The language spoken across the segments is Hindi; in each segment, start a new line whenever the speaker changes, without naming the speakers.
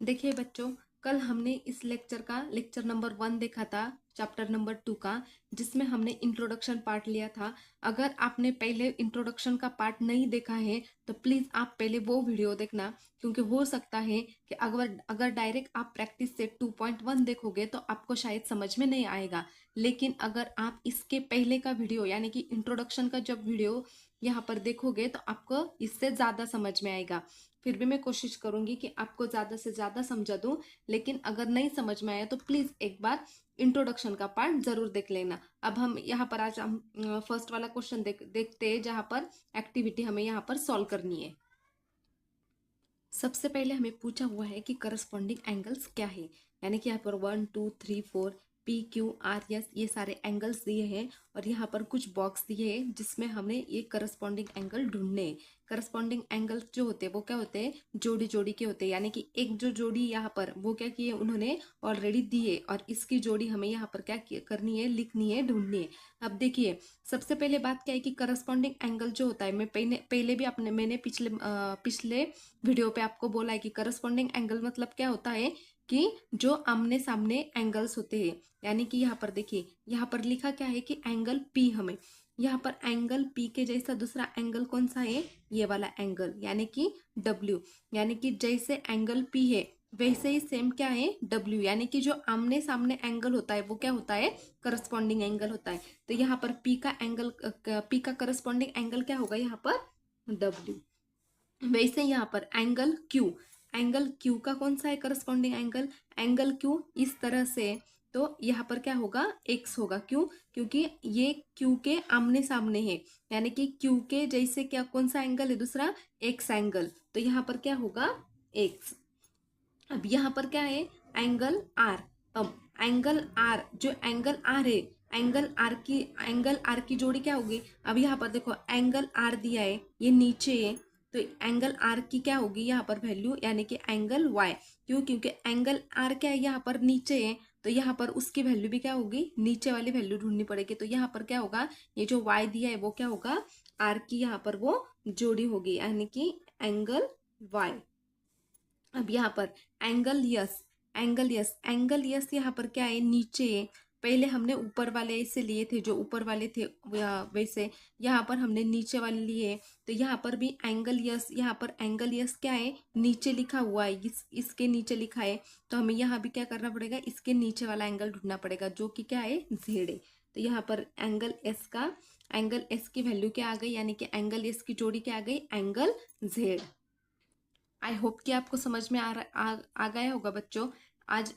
देखिए बच्चों, कल हमने इस लेक्चर का लेक्चर नंबर 1 देखा था, चैप्टर नंबर 2 का, जिसमें हमने इंट्रोडक्शन पार्ट लिया था। अगर आपने पहले इंट्रोडक्शन का पार्ट नहीं देखा है तो प्लीज आप पहले वो वीडियो देखना, क्योंकि हो सकता है कि अगर अगर डायरेक्ट आप प्रैक्टिस से 2.1 देखोगे तो आपको शायद समझ में नहीं आएगा। लेकिन अगर आप इसके पहले का वीडियो यानी कि इंट्रोडक्शन का जब वीडियो यहाँ पर देखोगे तो आपको इससे ज्यादा समझ में आएगा। फिर भी मैं कोशिश करूंगी कि आपको ज्यादा से ज्यादा समझा दूं, लेकिन अगर नहीं समझ में आया तो प्लीज एक बार इंट्रोडक्शन का पार्ट जरूर देख लेना। अब हम यहाँ पर आज हम फर्स्ट वाला क्वेश्चन देखते हैं, जहां पर एक्टिविटी हमें यहाँ पर सॉल्व करनी है। सबसे पहले हमें पूछा हुआ है कि करस्पॉन्डिंग एंगल्स क्या है, यानी कि यहाँ पर 1 2 3 4 पी क्यू आर एस ये सारे एंगल्स दिए हैं और यहाँ पर कुछ बॉक्स दिए हैं जिसमें हमें ये करस्पॉन्डिंग एंगल ढूंढने हैं। करस्पॉन्डिंग एंगल्स जो होते हैं वो क्या होते हैं, जोड़ी जोड़ी के होते हैं, यानी कि एक जो जोड़ी यहाँ पर वो क्या किए उन्होंने ऑलरेडी दिए और इसकी जोड़ी हमें यहाँ पर क्या करनी है, लिखनी है, ढूंढनी है। अब देखिए, सबसे पहले बात क्या है कि करस्पॉन्डिंग एंगल जो होता है, मैं पहले भी अपने मैंने पिछले वीडियो पे आपको बोला है कि करस्पॉन्डिंग एंगल मतलब क्या होता है कि जो आमने सामने एंगल्स होते हैं। यानी कि यहाँ पर देखिए, यहाँ पर लिखा क्या है कि एंगल पी, हमें यहाँ पर एंगल पी के जैसा दूसरा एंगल कौन सा है, ये वाला एंगल, यानी कि डब्ल्यू। यानी कि जैसे एंगल पी है वैसे ही सेम क्या है, डब्ल्यू, यानी कि जो आमने सामने एंगल होता है वो क्या होता है, करस्पॉन्डिंग एंगल होता है। तो यहाँ पर पी का एंगल, पी का करस्पॉन्डिंग एंगल क्या होगा, यहाँ पर डब्ल्यू। वैसे यहाँ पर एंगल क्यू, एंगल क्यू का कौन सा है करस्पॉन्डिंग एंगल, एंगल क्यू इस तरह से, तो यहाँ पर क्या होगा, एक्स होगा। क्यों, क्योंकि ये क्यू के आमने सामने है, यानी कि क्यू के जैसे क्या कौन सा एंगल है दूसरा, एक्स एंगल, तो यहाँ पर क्या होगा, एक्स। अब यहाँ पर क्या है, एंगल आर। अब एंगल आर, जो एंगल आर है, एंगल आर की जोड़ी क्या होगी। अब यहाँ पर देखो एंगल आर दिया है, ये नीचे है, तो एंगल आर की क्या होगी यहाँ पर वैल्यू, यानी कि एंगल वाई। क्यों, क्योंकि एंगल आर क्या है यहाँ पर नीचे है, तो यहाँ पर उसकी वैल्यू भी क्या होगी, नीचे वाली वैल्यू ढूंढनी पड़ेगी। तो यहाँ पर क्या होगा, ये जो वाई दिया है वो क्या होगा, आर की यहाँ पर वो जोड़ी होगी, यानी कि एंगल वाई। अब यहाँ पर एंगल यस, एंगल यस यहाँ पर क्या है, नीचे है। पहले हमने ऊपर वाले से लिए थे, जो ऊपर वाले थे वैसे यहाँ पर हमने नीचे वाले लिए। तो यहाँ पर भी एंगल यस, यहाँ पर एंगल यस क्या है, नीचे लिखा हुआ है, इसके नीचे लिखा है। तो हमें यहाँ भी क्या करना पड़ेगा, इसके नीचे वाला एंगल ढूंढना पड़ेगा, जो कि क्या है, जेड है। तो यहाँ पर एंगल एस की वैल्यू क्या आ गई, यानी कि एंगल एस की जोड़ी क्या आ गई, एंगल जेड। आई होप कि आपको समझ में आ गया होगा बच्चों। आज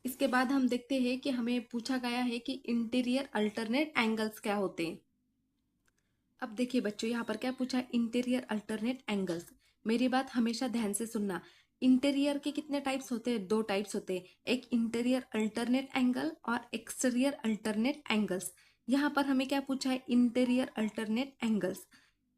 इसके बाद हम देखते हैं कि हमें पूछा गया है कि इंटीरियर अल्टरनेट एंगल्स क्या होते हैं। अब देखिए बच्चों, यहाँ पर क्या पूछा है, इंटीरियर अल्टरनेट एंगल्स। मेरी बात हमेशा ध्यान से सुनना। इंटीरियर के कितने टाइप्स होते हैं, दो टाइप्स होते हैं, एक इंटीरियर अल्टरनेट एंगल और एक्सटीरियर अल्टरनेट एंगल्स। यहाँ पर हमें क्या पूछा है, इंटीरियर अल्टरनेट एंगल्स।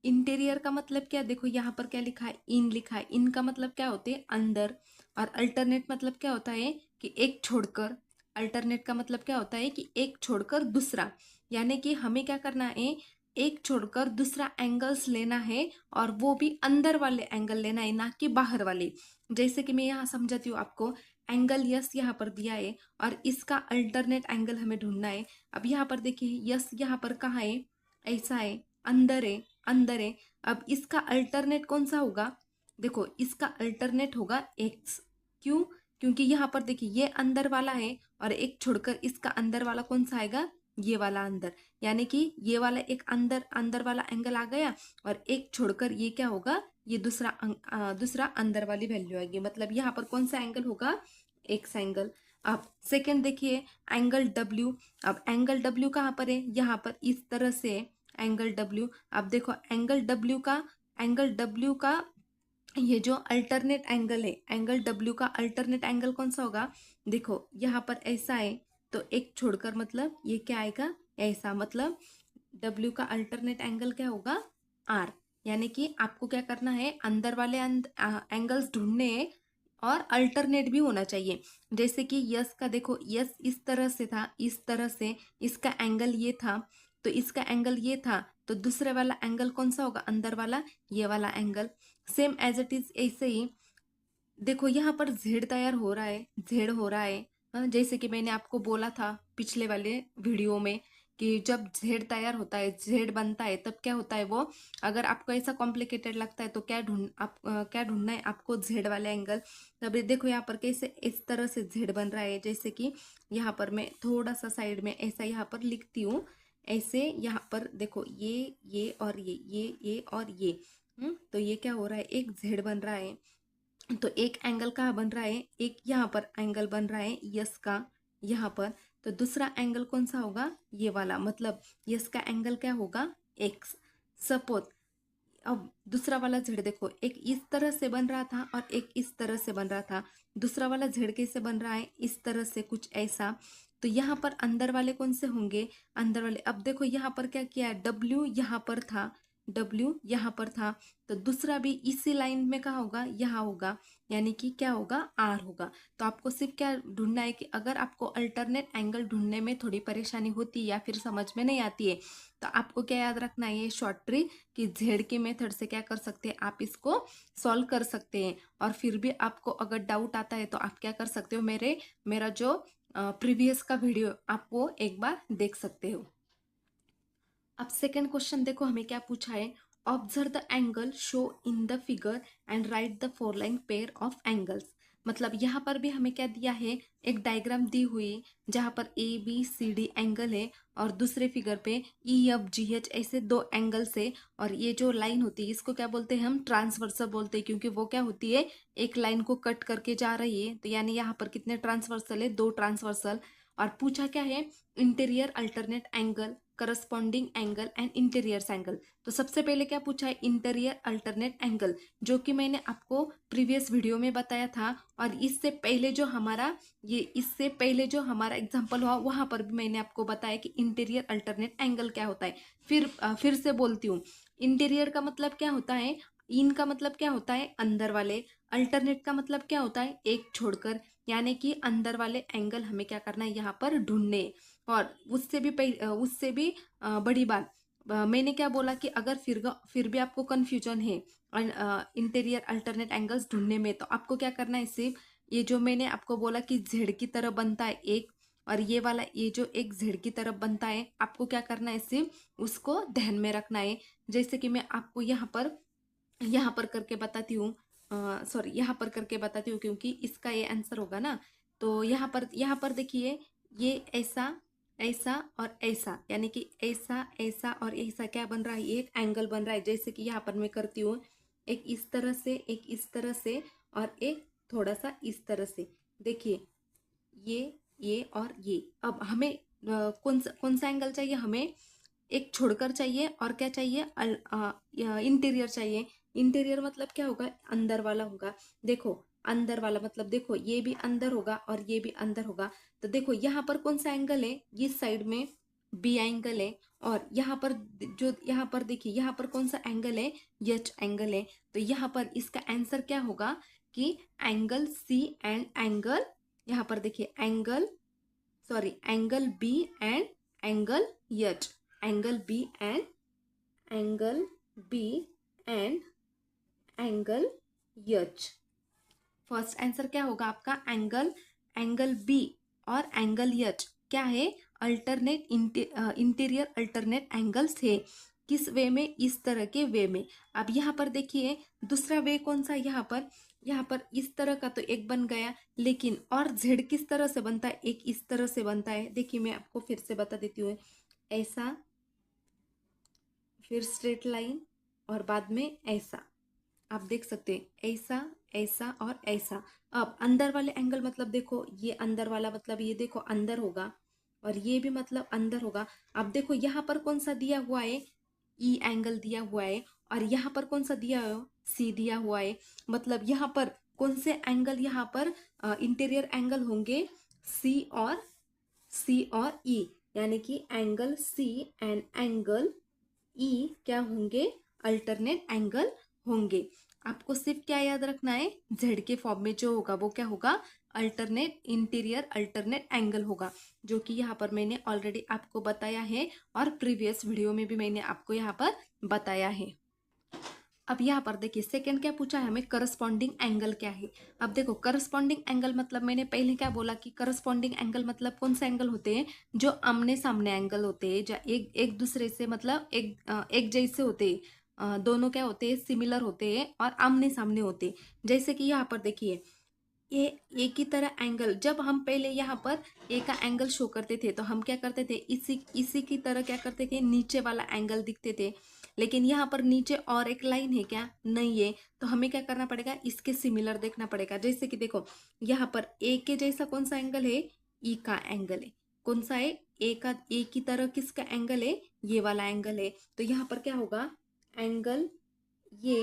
इंटीरियर का मतलब क्या, देखो यहाँ पर क्या लिखा है, इन लिखा है, इन का मतलब क्या होते हैं, अंदर। और अल्टरनेट मतलब क्या होता है कि एक छोड़कर, अल्टरनेट का मतलब क्या होता है कि एक छोड़कर दूसरा, यानी कि हमें क्या करना है, एक छोड़कर दूसरा एंगल्स लेना है, और वो भी अंदर वाले एंगल लेना है, ना कि बाहर वाले। जैसे कि मैं यहाँ समझाती हूँ आपको, एंगल यस यहाँ पर दिया है और इसका अल्टरनेट एंगल हमें ढूंढना है। अब यहाँ पर देखिए, यस यहाँ पर कहाँ है, ऐसा है, अंदर है, अंदर है। अब इसका अल्टरनेट कौन सा होगा, देखो इसका अल्टरनेट होगा एक्स। क्यों, क्योंकि यहाँ पर देखिए ये अंदर वाला है और एक छोड़कर इसका अंदर वाला कौन सा आएगा, ये वाला अंदर, यानी कि ये वाला एक अंदर अंदर वाला एंगल आ गया और एक छोड़कर ये क्या होगा, ये दूसरा अंदर वाली वैल्यू आएगी। मतलब यहाँ पर कौन सा एंगल होगा, एक्स एंगल। अब सेकंड देखिए, एंगल डब्ल्यू। अब एंगल डब्ल्यू कहाँ पर है, यहाँ पर इस तरह से एंगल डब्ल्यू। अब देखो एंगल डब्ल्यू का ये जो अल्टरनेट एंगल है, एंगल डब्ल्यू का अल्टरनेट एंगल कौन सा होगा, देखो यहाँ पर ऐसा है, तो एक छोड़कर मतलब ये क्या आएगा, ऐसा। मतलब डब्ल्यू का अल्टरनेट एंगल क्या होगा, आर। यानी कि आपको क्या करना है, अंदर वाले एंगल्स ढूंढने हैं और अल्टरनेट भी होना चाहिए। जैसे कि यस का देखो, यस इस तरह से था, इस तरह से इसका एंगल ये था, तो इसका एंगल ये था, तो दूसरे वाला एंगल कौन सा होगा, अंदर वाला, ये वाला angle. Same as it is ऐसे ही देखो यहाँ पर जेड तैयार हो रहा है, जेड हो रहा है। हाँ, जैसे कि मैंने आपको बोला था पिछले वाले वीडियो में कि जब जेड तैयार होता है, जेड बनता है, तब क्या होता है वो, अगर आपको ऐसा कॉम्प्लिकेटेड लगता है तो क्या ढूंढना है आपको, जेड वाले एंगल। तब ये देखो यहाँ पर कैसे इस तरह से जेड बन रहा है। जैसे कि यहाँ पर मैं थोड़ा सा साइड में ऐसा यहाँ पर लिखती हूँ, ऐसे यहाँ पर देखो ये और ये और ये। तो ये क्या हो रहा है, एक जेड बन रहा है। तो एक एंगल कहाँ बन रहा है, एक यहाँ पर एंगल बन रहा है यस का, यहाँ पर। तो दूसरा एंगल कौन सा होगा, ये वाला, मतलब यस का एंगल क्या होगा, एक्स। सपोज अब दूसरा वाला जेड देखो, एक इस तरह से बन रहा था और एक इस तरह से बन रहा था। दूसरा वाला जेड कैसे बन रहा है, इस तरह से, कुछ ऐसा। तो यहाँ पर अंदर वाले कौन से होंगे, अंदर वाले। अब देखो यहाँ पर क्या किया, डब्ल्यू यहाँ पर था, डब्ल्यू यहाँ पर था। तो दूसरा भी इसी लाइन में कहाँ होगा, यहाँ होगा, यानी कि क्या होगा, आर होगा। तो आपको सिर्फ क्या ढूंढना है कि अगर आपको अल्टरनेट एंगल ढूंढने में थोड़ी परेशानी होती है या फिर समझ में नहीं आती है, तो आपको क्या याद रखना है, ये शॉर्ट ट्रिक कि जेड के मेथड से क्या कर सकते हैं, आप इसको सॉल्व कर सकते हैं। और फिर भी आपको अगर डाउट आता है तो आप क्या कर सकते हो, मेरा जो प्रीवियस का वीडियो आप वो एक बार देख सकते हो। अब सेकंड क्वेश्चन देखो हमें क्या पूछा है, observe the angle show in the figure and right the four line pair of angles. मतलब यहाँ पर भी हमें क्या दिया है, एक डायग्राम दी हुई जहाँ पर A B C D angle है और दूसरे फिगर पे ई एफ जी एच ऐसे दो एंगल्स है। और ये जो लाइन होती है इसको क्या बोलते हैं, हम ट्रांसवर्सल बोलते हैं, क्योंकि वो क्या होती है, एक लाइन को कट करके जा रही है। तो यानी यहाँ पर कितने ट्रांसवर्सल है, दो ट्रांसवर्सल। और पूछा क्या है, interior alternate angle, corresponding angle and interior angle. तो सबसे पहले क्या पूछा है, इंटीरियर अल्टरनेट एंगल, जो कि मैंने आपको प्रीवियस वीडियो में बताया था। और इससे पहले जो हमारा एग्जांपल हुआ वहां पर भी मैंने आपको बताया कि इंटीरियर अल्टरनेट एंगल क्या होता है। फिर से बोलती हूँ, इंटीरियर का मतलब क्या होता है, इन का मतलब क्या होता है, अंदर वाले। अल्टरनेट का मतलब क्या होता है, एक छोड़कर। यानी कि अंदर वाले एंगल हमें क्या करना है, यहाँ पर ढूंढने। और उससे भी बड़ी बात, मैंने क्या बोला कि अगर फिर भी आपको कंफ्यूजन है इंटीरियर अल्टरनेट एंगल्स ढूंढने में, तो आपको क्या करना है, सिर्फ ये जो मैंने आपको बोला कि जेड की तरफ बनता है एक, और ये वाला ये जो एक जेड की तरफ बनता है, आपको क्या करना है, सिर्फ उसको ध्यान में रखना है। जैसे कि मैं आपको यहाँ पर करके बताती हूँ, सॉरी यहाँ पर करके बताती हूँ क्योंकि इसका ये आंसर होगा ना। तो यहाँ पर देखिए, ये ऐसा, ऐसा और ऐसा, यानी कि ऐसा, ऐसा और ऐसा क्या बन रहा है, ये एक एंगल बन रहा है। जैसे कि यहाँ पर मैं करती हूँ, एक इस तरह से, एक इस तरह से, और एक थोड़ा सा इस तरह से। देखिए ये और ये। अब हमें कौन सा एंगल चाहिए, हमें एक छोड़कर चाहिए और क्या चाहिए, इंटीरियर चाहिए। इंटीरियर मतलब क्या होगा, अंदर वाला होगा। देखो अंदर वाला मतलब देखो ये भी अंदर होगा और ये भी अंदर होगा। तो देखो यहाँ पर कौन सा एंगल है, इस साइड में बी एंगल है। और यहाँ पर देखिए, यहाँ पर कौन सा एंगल है, एच एंगल है। तो यहाँ पर इसका आंसर क्या होगा कि एंगल सी एंड एंगल, यहाँ पर देखिए angle B and angle H, angle B and angle B and angle H. First answer क्या होगा आपका, एंगल बी और एंगल एच क्या है, अल्टरनेट इंटीरियर अल्टरनेट एंगल्स है। किस वे में, इस तरह के वे में। अब यहाँ पर देखिए दूसरा वे कौन सा, यहाँ पर इस तरह का तो एक बन गया, लेकिन और जेड किस तरह से बनता है, एक इस तरह से बनता है। देखिए मैं आपको फिर से बता देती हूँ, ऐसा, फिर स्ट्रेट लाइन, और बाद में ऐसा। आप देख सकते हैं ऐसा, ऐसा और ऐसा। अब अंदर वाले एंगल मतलब देखो, ये अंदर वाला मतलब ये देखो अंदर होगा, और ये भी मतलब अंदर होगा। अब देखो यहाँ पर कौन सा दिया हुआ है, ई एंगल दिया हुआ है, और यहाँ पर कौन सा दिया है, सी दिया हुआ है। मतलब यहाँ पर कौन से एंगल, यहाँ पर इंटीरियर एंगल होंगे, सी और ई, यानी कि angle C and angle E क्या होंगे, अल्टरनेट एंगल होंगे। आपको सिर्फ क्या याद रखना है, जेड के फॉर्म में जो होगा वो क्या होगा, अल्टरनेट इंटीरियर अल्टरनेट एंगल होगा, जो कि यहाँ पर मैंने ऑलरेडी आपको बताया है और प्रीवियस वीडियो में भी मैंने आपको यहाँ पर बताया है। अब यहाँ पर देखिए सेकंड क्या पूछा है हमें, करस्पॉन्डिंग एंगल क्या है। अब देखो करस्पॉन्डिंग एंगल मतलब मैंने पहले क्या बोला कि करस्पॉन्डिंग एंगल मतलब कौन सा एंगल होते हैं, जो आमने सामने एंगल होते हैं, जो एक एक दूसरे से मतलब एक जैसे होते हैं, दोनों क्या होते हैं, सिमिलर होते हैं और आमने सामने होते हैं। जैसे कि यहाँ पर देखिए ये एक ही तरह एंगल, जब हम पहले यहाँ पर ए का एंगल शो करते थे तो हम क्या करते थे, इसी इसी की तरह क्या करते थे, नीचे वाला एंगल दिखते थे। लेकिन यहाँ पर नीचे और एक लाइन है क्या, नहीं है, तो हमें क्या करना पड़ेगा, इसके सिमिलर देखना पड़ेगा। जैसे कि देखो यहाँ पर ए के जैसा कौन सा एंगल है, ई का एंगल है। कौन सा है, ए की तरह किसका एंगल है, ये वाला एंगल है। तो यहाँ पर क्या होगा, एंगल ये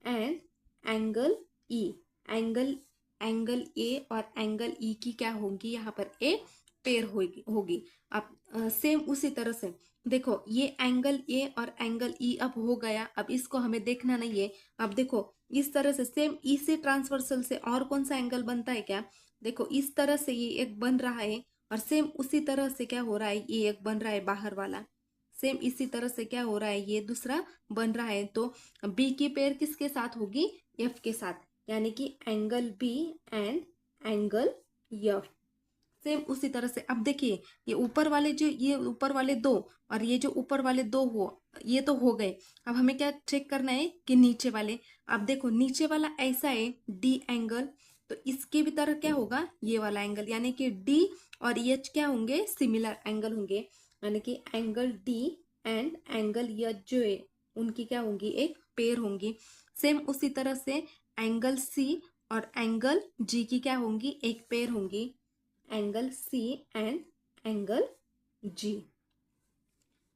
and angle E, angle angle A और एंगल ई की क्या होगी, यहाँ पर ए पेयर होगी। अब सेम उसी तरह से देखो ये एंगल ए और एंगल ई अब हो गया, अब इसको हमें देखना नहीं है। अब देखो इस तरह से सेम ई से ट्रांसवर्सल से और कौन सा एंगल बनता है क्या, देखो इस तरह से ये एक बन रहा है और सेम उसी तरह से क्या हो रहा है, ये एक बन रहा है बाहर वाला, सेम इसी तरह से क्या हो रहा है, ये दूसरा बन रहा है। तो बी की पेयर किसके साथ होगी, एफ के साथ, यानी कि angle B and angle F. Same उसी तरह से अब देखिए ये ऊपर वाले जो, ये ऊपर वाले दो और ये जो ऊपर वाले दो हो, ये तो हो गए। अब हमें क्या चेक करना है कि नीचे वाले, अब देखो नीचे वाला ऐसा है डी एंगल, तो इसके भी तरह क्या होगा, ये वाला एंगल, यानी कि डी और एच क्या होंगे, सिमिलर एंगल होंगे, यानी कि angle D and angle H जो है उनकी क्या होंगी, एक पेयर होंगी। सेम उसी तरह से एंगल सी और एंगल जी की क्या होंगी, एक पेयर होंगी, angle C and angle G.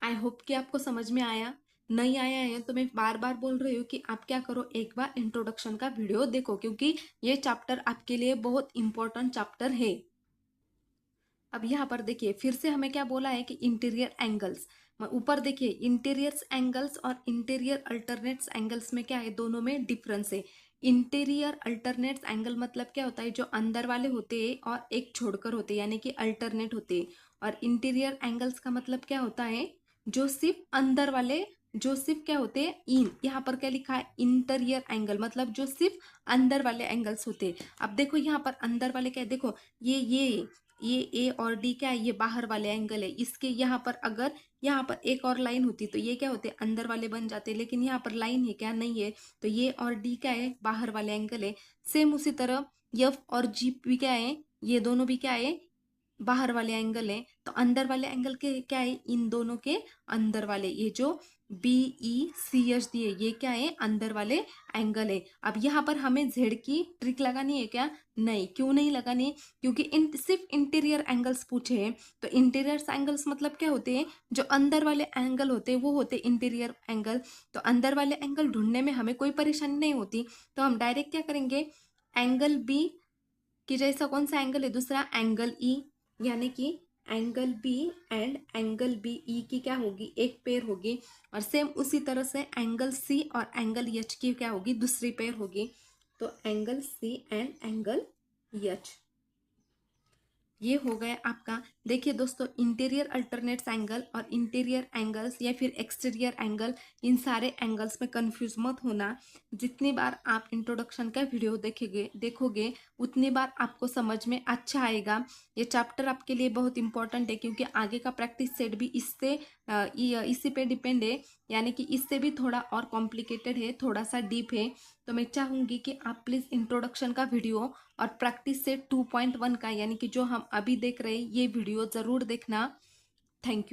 I hope कि आपको समझ में आया। नहीं आया है तो मैं बार बार बोल रही हूँ कि आप क्या करो, एक बार इंट्रोडक्शन का वीडियो देखो, क्योंकि ये चैप्टर आपके लिए बहुत इंपॉर्टेंट चैप्टर है। अब यहाँ पर देखिए फिर से हमें क्या बोला है कि इंटीरियर एंगल्स, ऊपर देखिए इंटीरियर एंगल्स और इंटीरियर अल्टरनेट्स एंगल्स में क्या है, दोनों में डिफरेंस है। इंटीरियर अल्टरनेट्स एंगल मतलब क्या होता है, जो अंदर वाले होते हैं और एक छोड़कर होते हैं, यानी कि अल्टरनेट होते हैं। और इंटीरियर एंगल्स का मतलब क्या होता है, जो सिर्फ अंदर वाले, जो सिर्फ क्या होते हैं, इन यहाँ पर क्या लिखा है, इंटीरियर एंगल मतलब जो सिर्फ अंदर वाले एंगल्स होते हैं। अब देखो यहाँ पर अंदर वाले क्या है, देखो ये ए और डी क्या है, ये बाहर वाले एंगल है। इसके यहाँ पर अगर यहाँ पर एक और लाइन होती तो ये क्या होते, अंदर वाले बन जाते, लेकिन यहाँ पर लाइन है क्या, नहीं है, तो ये और डी क्या है, बाहर वाले एंगल है। सेम उसी तरह एफ और जी भी क्या है, ये दोनों भी क्या है, बाहर वाले एंगल है। तो अंदर वाले एंगल के क्या है, इन दोनों के अंदर वाले, ये जो बी ई सी एच दिए, ये क्या है, अंदर वाले एंगल है। अब यहाँ पर हमें जेड की ट्रिक लगानी है क्या, नहीं, क्यों नहीं लगानी, क्योंकि सिर्फ इंटीरियर एंगल्स पूछे हैं। तो इंटीरियर एंगल्स मतलब क्या होते हैं, जो अंदर वाले एंगल होते हैं वो होते हैं इंटीरियर एंगल। तो अंदर वाले एंगल ढूंढने में हमें कोई परेशानी नहीं होती, तो हम डायरेक्ट क्या करेंगे, एंगल बी कि जैसा कौन सा एंगल है दूसरा, एंगल ई, यानी कि angle B and angle B E की क्या होगी, एक पेयर होगी। और सेम उसी तरह से एंगल सी और एंगल एच की क्या होगी, दूसरी पेयर होगी। तो angle C and angle H, ये हो गया आपका। देखिए दोस्तों इंटीरियर अल्टरनेट्स एंगल और इंटीरियर एंगल्स या फिर एक्सटीरियर एंगल, इन सारे एंगल्स में कंफ्यूज मत होना। जितनी बार आप इंट्रोडक्शन का वीडियो देखोगे उतनी बार आपको समझ में अच्छा आएगा। ये चैप्टर आपके लिए बहुत इंपॉर्टेंट है, क्योंकि आगे का प्रैक्टिस सेट भी इससे इसी पे डिपेंड है, यानी कि इससे भी थोड़ा और कॉम्प्लिकेटेड है, थोड़ा सा डीप है। तो मैं चाहूँगी कि आप प्लीज़ इंट्रोडक्शन का वीडियो और प्रैक्टिस सेट 2.1 का, यानी कि जो हम अभी देख रहे हैं, ये वीडियो ज़रूर देखना। Thank you.